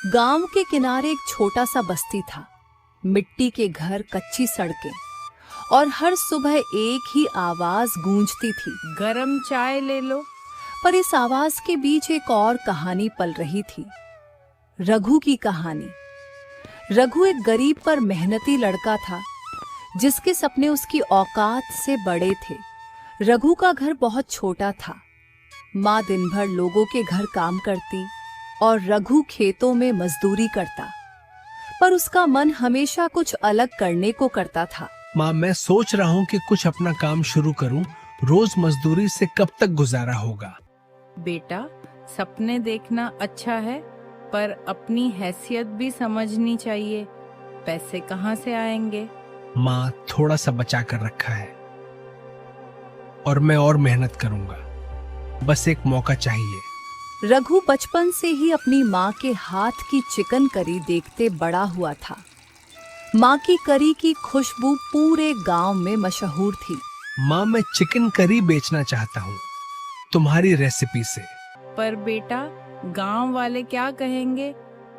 गांव के किनारे एक छोटा सा बस्ती था। मिट्टी के घर, कच्ची सड़कें और हर सुबह एक ही आवाज गूंजती थी, गरम चाय ले लो। पर इस आवाज के बीच एक और कहानी पल रही थी, रघु की कहानी। रघु एक गरीब पर मेहनती लड़का था जिसके सपने उसकी औकात से बड़े थे। रघु का घर बहुत छोटा था। माँ दिन भर लोगों के घर काम करती और रघु खेतों में मजदूरी करता, पर उसका मन हमेशा कुछ अलग करने को करता था। माँ, मैं सोच रहा हूँ कि कुछ अपना काम शुरू करूँ। रोज मजदूरी से कब तक गुजारा होगा? बेटा, सपने देखना अच्छा है, पर अपनी हैसियत भी समझनी चाहिए। पैसे कहाँ से आएंगे? माँ, थोड़ा सा बचा कर रखा है और मैं और मेहनत करूंगा। बस एक मौका चाहिए। रघु बचपन से ही अपनी माँ के हाथ की चिकन करी देखते बड़ा हुआ था। माँ की करी की खुशबू पूरे गांव में मशहूर थी। माँ, मैं चिकन करी बेचना चाहता हूँ तुम्हारी रेसिपी से। पर बेटा, गांव वाले क्या कहेंगे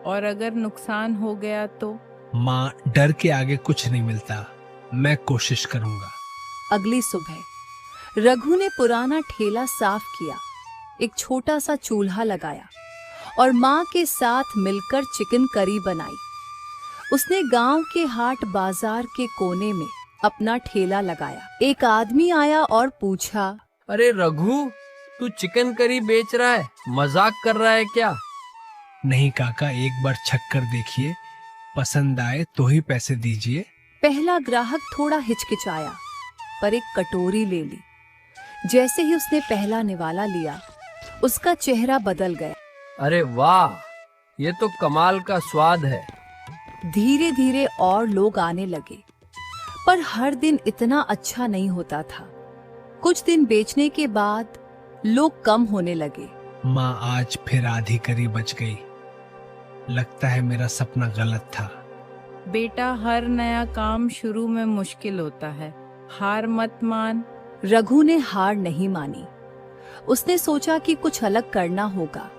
और अगर नुकसान हो गया तो? माँ, डर के आगे कुछ नहीं मिलता। मैं कोशिश करूंगा। अगली सुबह रघु ने पुराना ठेला साफ किया, एक छोटा सा चूल्हा लगाया और माँ के साथ मिलकर चिकन करी बनाई। उसने गांव के हाट बाजार के कोने में अपना ठेला लगाया। एक आदमी आया और पूछा, अरे रघु, तू चिकन करी बेच रहा है? मजाक कर रहा है क्या? नहीं काका, एक बार छक कर देखिए, पसंद आए तो ही पैसे दीजिए। पहला ग्राहक थोड़ा हिचकिचाया, पर एक कटोरी ले ली। जैसे ही उसने पहला निवाला लिया, उसका चेहरा बदल गया। अरे वाह, ये तो कमाल का स्वाद है। धीरे धीरे और लोग आने लगे, पर हर दिन इतना अच्छा नहीं होता था। कुछ दिन बेचने के बाद लोग कम होने लगे। माँ, आज फिर आधी करी बच गई। लगता है मेरा सपना गलत था। बेटा, हर नया काम शुरू में मुश्किल होता है, हार मत मान। रघु ने हार नहीं मानी। उसने सोचा कि कुछ अलग करना होगा।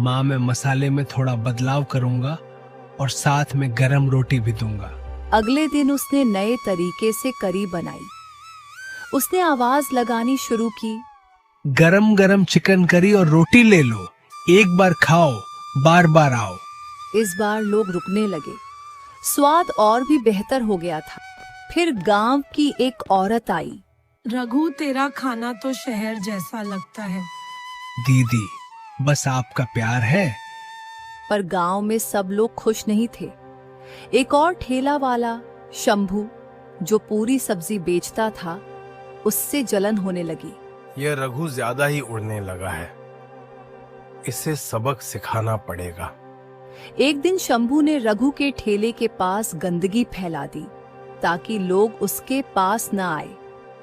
माँ, मैं मसाले में थोड़ा बदलाव करूंगा और साथ में गरम रोटी भी दूंगा। अगले दिन उसने नए तरीके से करी बनाई। उसने आवाज लगानी शुरू की, गरम गरम चिकन करी और रोटी ले लो। एक बार खाओ, बार बार आओ। इस बार लोग रुकने लगे। स्वाद और भी बेहतर हो गया था। फिर गांव की एक औरत आई। रघु, तेरा खाना तो शहर जैसा लगता है। दीदी, बस आपका प्यार है। पर गांव में सब लोग खुश नहीं थे। एक और ठेला वाला शंभू, जो पूरी सब्जी बेचता था, उससे जलन होने लगी। यह रघु ज्यादा ही उड़ने लगा है, इसे सबक सिखाना पड़ेगा। एक दिन शंभू ने रघु के ठेले के पास गंदगी फैला दी ताकि लोग उसके पास न आए।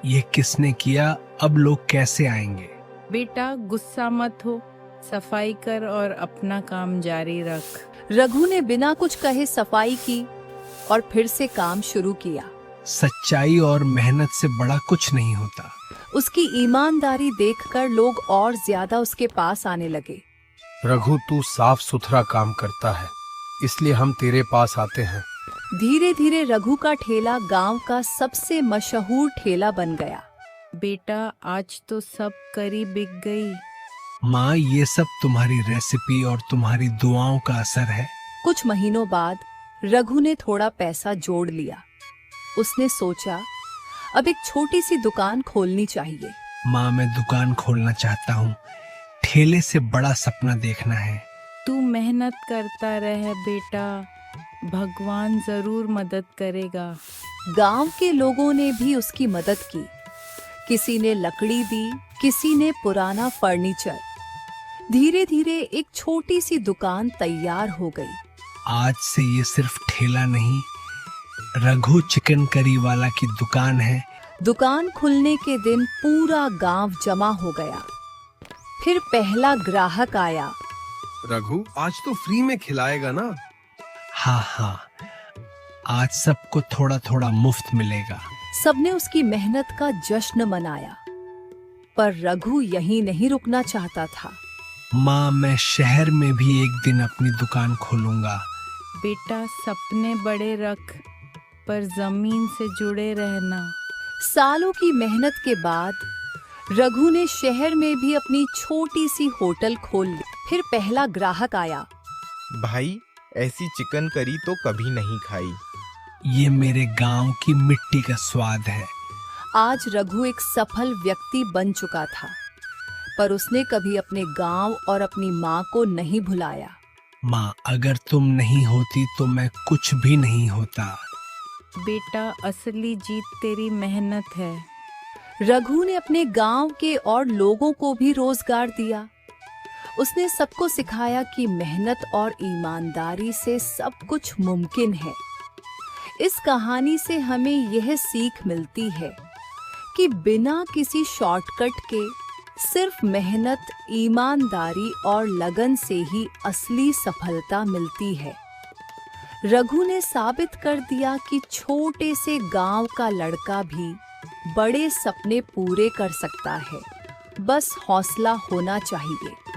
ये किसने किया? अब लोग कैसे आएंगे? बेटा, गुस्सा मत हो, सफाई कर और अपना काम जारी रख। रघु ने बिना कुछ कहे सफाई की और फिर से काम शुरू किया। सच्चाई और मेहनत से बड़ा कुछ नहीं होता। उसकी ईमानदारी देखकर लोग और ज्यादा उसके पास आने लगे। रघु, तू साफ सुथरा काम करता है, इसलिए हम तेरे पास आते हैं। धीरे धीरे रघु का ठेला गांव का सबसे मशहूर ठेला बन गया। बेटा, आज तो सब करी बिक गई। माँ, ये सब तुम्हारी रेसिपी और तुम्हारी दुआओं का असर है। कुछ महीनों बाद रघु ने थोड़ा पैसा जोड़ लिया। उसने सोचा, अब एक छोटी सी दुकान खोलनी चाहिए। माँ, मैं दुकान खोलना चाहता हूँ। ठेले से बड़ा सपना देखना है। तू मेहनत करता रह बेटा, भगवान जरूर मदद करेगा। गांव के लोगों ने भी उसकी मदद की। किसी ने लकड़ी दी, किसी ने पुराना फर्नीचर। धीरे धीरे एक छोटी सी दुकान तैयार हो गई। आज से ये सिर्फ ठेला नहीं, रघु चिकन करी वाला की दुकान है। दुकान खुलने के दिन पूरा गांव जमा हो गया। फिर पहला ग्राहक आया। रघु, आज तो फ्री में खिलाएगा ना? हाँ हाँ, आज सबको थोड़ा थोड़ा मुफ्त मिलेगा। सबने उसकी मेहनत का जश्न मनाया। पर रघु यहीं नहीं रुकना चाहता था। माँ, मैं शहर में भी एक दिन अपनी दुकान खोलूंगा। बेटा, सपने बड़े रख, पर जमीन से जुड़े रहना। सालों की मेहनत के बाद रघु ने शहर में भी अपनी छोटी सी होटल खोल ली। फिर पहला ग्राहक आया। भाई, ऐसी चिकन करी तो कभी नहीं खाई। ये मेरे गांव की मिट्टी का स्वाद है। आज रघु एक सफल व्यक्ति बन चुका था, पर उसने कभी अपने गांव और अपनी माँ को नहीं भुलाया। माँ, अगर तुम नहीं होती तो मैं कुछ भी नहीं होता। बेटा, असली जीत तेरी मेहनत है। रघु ने अपने गांव के और लोगों को भी रोजगार दिया। उसने सबको सिखाया कि मेहनत और ईमानदारी से सब कुछ मुमकिन है। इस कहानी से हमें यह सीख मिलती है कि बिना किसी शॉर्टकट के सिर्फ मेहनत, ईमानदारी और लगन से ही असली सफलता मिलती है। रघु ने साबित कर दिया कि छोटे से गांव का लड़का भी बड़े सपने पूरे कर सकता है। बस हौसला होना चाहिए।